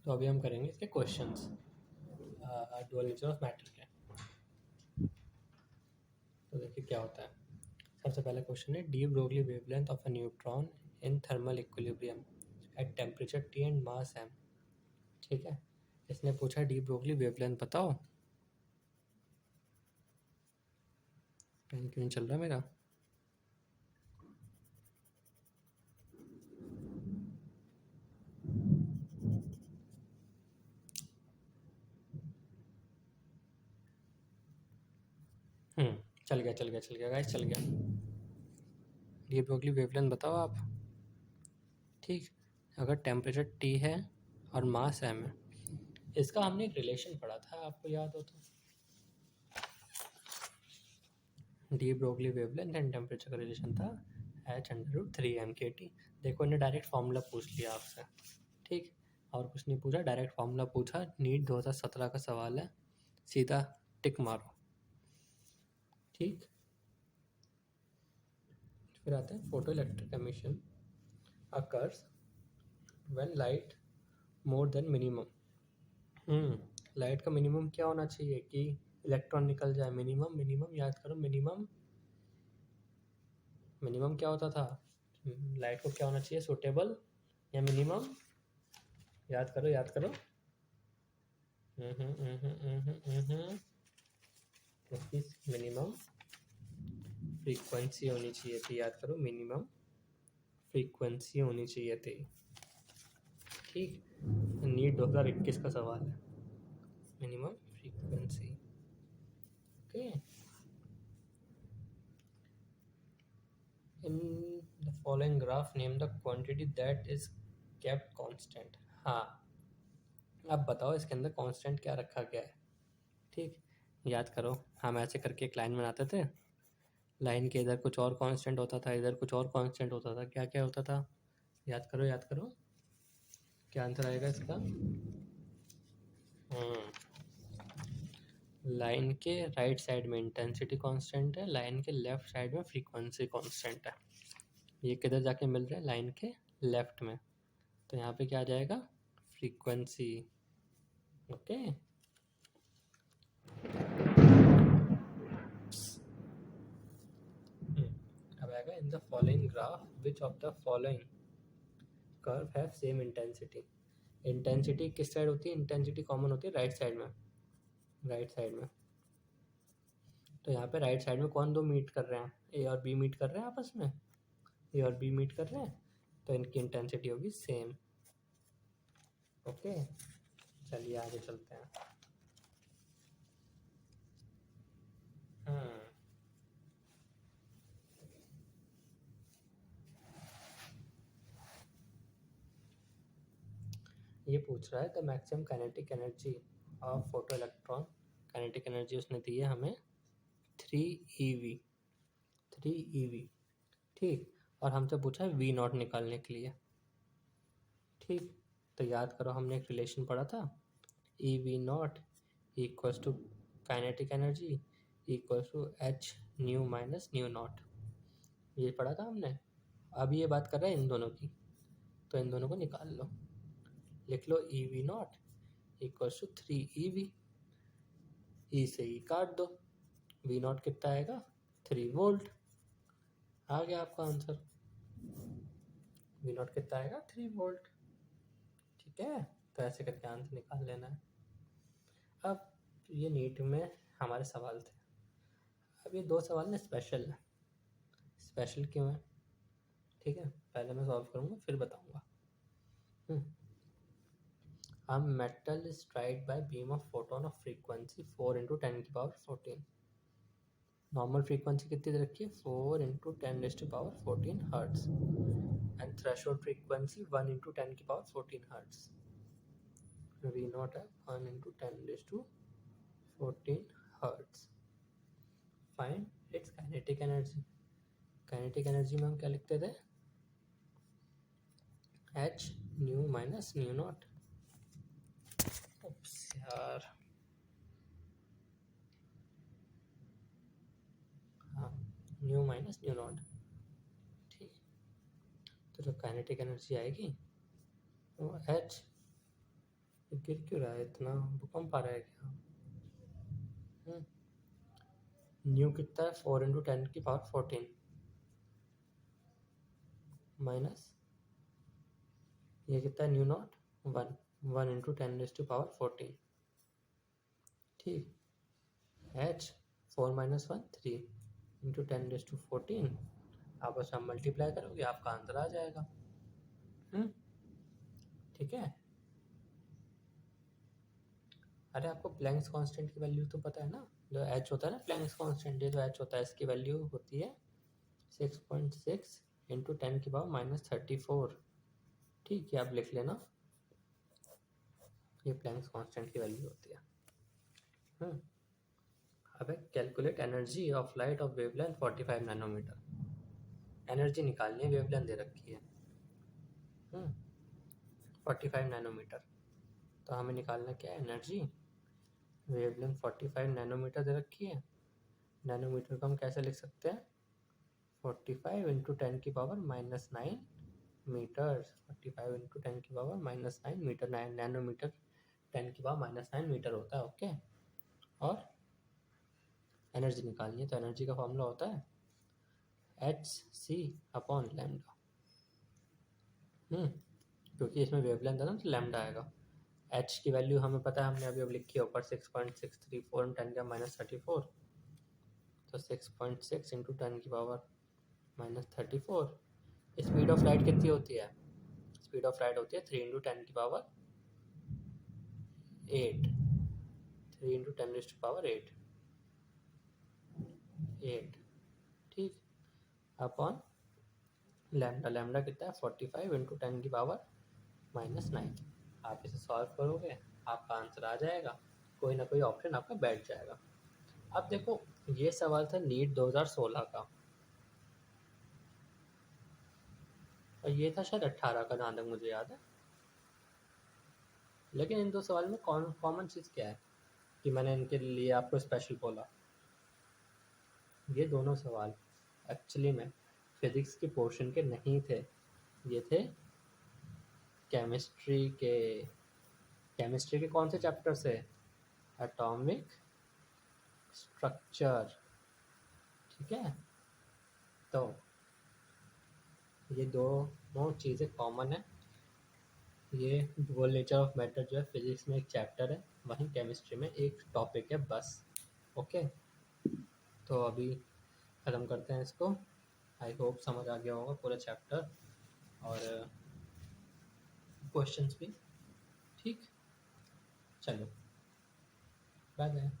तो अभी हम करेंगे इसके questions dual nature of matter के। तो देखिए क्या होता है। सबसे पहला क्वेश्चन है de Broglie wavelength of a neutron in thermal equilibrium at temperature T and mass M. ठीक है, इसने पूछा डी ब्रोगली वेवलेंथ बताओ। पेन क्यों नहीं चल रहा मेरा? चल गया गाइस, चल गया। डी ब्रोगली वेवलेंथ बताओ आप। ठीक, अगर टेम्परेचर टी है और मास एम है, इसका हमने एक रिलेशन पढ़ा था, आपको याद हो तो। D Broglie wavelength and temperature का रिलेशन था h√3m/kT। देखो इन्हें डायरेक्ट फार्मूला पूछ लिया आपसे। ठीक, और कुछ नहीं पूछा, डायरेक्ट फार्मूला पूछा। नीट 2017 का सवाल है, सीधा टिक मारो। ठीक, फिर आते हैं photo electric emission occurs when light more than minimum. Light का मिनिमम क्या होना चाहिए कि इलेक्ट्रॉन निकल जाए? मिनिमम याद करो। मिनिमम क्या होता था? लाइट को क्या होना चाहिए? सुटेबल या मिनिमम? याद करो। इसकी मिनिमम फ्रीक्वेंसी होनी चाहिए थी। याद करो, मिनिमम फ्रीक्वेंसी होनी चाहिए थी। ठीक, नीट 2021 का सवाल है, minimum frequency. Okay, in the following graph name the quantity that is kept constant. हाँ, अब बताओ इसके अंदर कांस्टेंट क्या रखा गया है। ठीक, याद करो, हम ऐसे करके एक लाइन बनाते थे। लाइन के इधर कुछ और कांस्टेंट होता था, इधर कुछ और कांस्टेंट होता था। क्या क्या होता था? याद करो। क्या आंसर आएगा इसका? लाइन के राइट साइड में इंटेंसिटी कांस्टेंट है, लाइन के लेफ्ट साइड में फ्रीक्वेंसी कांस्टेंट है। ये किधर जाके मिल रहे हैं? लाइन के लेफ्ट में। तो यहाँ पे क्या आ जाएगा? फ्रीक्वेंसी। ओके, अब आएगा in the following graph which of the following curve have same intensity. Intensity किस साइड होती है? इंटेंसिटी कॉमन होती है राइट साइड में। तो यहाँ पे राइट साइड में कौन दो मीट कर रहे हैं? ए और बी मीट कर रहे हैं आपस में। ए और बी मीट कर रहे हैं, तो इनकी इंटेंसिटी होगी सेम। ओके, चलिए आगे चलते हैं। ये पूछ रहा है the maximum kinetic energy of photo electron. Kinetic energy उसने दी है हमें 3 eV। ठीक, और हमसे पूछा है V0 निकालने के लिए। ठीक, तो याद करो हमने एक रिलेशन पढ़ा था, EV0 equals to kinetic energy equals to h nu minus nu not. ये पढ़ा था हमने। अब ये बात कर रहा है इन दोनों की, तो इन दोनों को निकाल लो। लिख लो EV0 इक्वल्स टू 3 eV। ई से ई काट दो, V0 कितना आएगा? 3 वोल्ट। आ गया आपका आंसर। V0 कितना आएगा? 3 वोल्ट। ठीक है, तो ऐसे करके आंसर निकाल लेना है। अब ये नीट में हमारे सवाल थे। अब ये 2 सवाल ना स्पेशल है। स्पेशल क्यों है? ठीक है, पहले मैं सॉल्व करूँगा फिर बताऊँगा। A metal is struck by beam of photon of frequency 4 into 10 की पावर 14। नॉर्मल फ्रीक्वेंसी कितनी दे रखी है? 4 into 10 raised to power 14 hertz and threshold frequency 1 into 10 की पावर 14 हर्ट्ज। V0 है 1 into 10 raised to 14 hertz. Find its kinetic energy. Kinetic energy में हम क्या लिखते थे? h nu minus nu not. यार हाँ, न्यू माइनस न्यू नॉट। ठीक, तो जो काइनेटिक एनर्जी आएगी वो h ये गिर क्यों रहा है इतना? भूकंप आ रहा है क्या? न्यू कितना है? 4 × 10⁻14 माइनस ये कितना है? New not 1 1 × 10⁻14। ठीक। h 4 - 1 3 × 10⁻14 आपस में मल्टीप्लाई करोगे आपका आंसर आ जाएगा। ठीक है। अरे आपको प्लैंक्स कांस्टेंट की वैल्यू तो पता है ना, जो h होता है ना प्लैंक्स कांस्टेंट, ये जो h होता है इसकी वैल्यू होती है 6.6 × 10⁻−34। ठीक है, आप लिख लेना, ये प्लैंक्स कांस्टेंट की वैल्यू होती है। अब calculate energy of light of wavelength 45 nanometre. Energy निकालनी है, वेवलेंथ दे रखी है 45 नैनोमीटर। तो हमें निकालना क्या है? एनर्जी। वेवलेंथ 45 नैनोमीटर दे रखी है। नैनोमीटर को हम कैसे लिख सकते हैं? 45 × 10⁻−9 मीटर्स। 45 × 10⁻−9 मीटर। नैनोमीटर 10⁻−9 मीटर होता है। ओके। और एनर्जी निकालनी है, तो एनर्जी का फॉर्मूला होता है hc/लैम्डा। क्योंकि इसमें वेवलेंथ है ना, तो लैम्डा आएगा। h की वैल्यू हमें पता है, हमने अभी लिखी है ऊपर 6.634 × 10⁻34। तो 6.6 × 10⁻−34। स्पीड ऑफ लाइट कितनी होती है? स्पीड ऑफ लाइट होती है 3 × 10⁸ 8। 3 × 10⁸8 8। ठीक। Upon lambda. लैम्डा कितना है? 45 × 10⁻−9। आप इसे सॉल्व करोगे आपका आंसर आ जाएगा, कोई ना कोई ऑप्शन आपका बैठ जाएगा। अब देखो, ये सवाल था नीट 2016 का, और ये था शायद 18 का, जहाँ तक मुझे याद है। लेकिन इन दो सवाल में कॉमन चीज़ क्या है कि मैंने इनके लिए आपको स्पेशल बोला? ये दोनों सवाल एक्चुअली में फिज़िक्स के पोर्शन के नहीं थे, ये थे केमिस्ट्री के। केमिस्ट्री के कौन से चैप्टर से? Atomic structure. ठीक है। तो ये दोनों चीज़ें कॉमन है। ये डुअल नेचर ऑफ मैटर जो है फिजिक्स में एक चैप्टर है, वहीं केमिस्ट्री में एक टॉपिक है बस। ओके। तो अभी ख़त्म करते हैं इसको। आई होप समझ आ गया होगा पूरा चैप्टर और क्वेश्चंस भी। ठीक, चलो बाय बाय।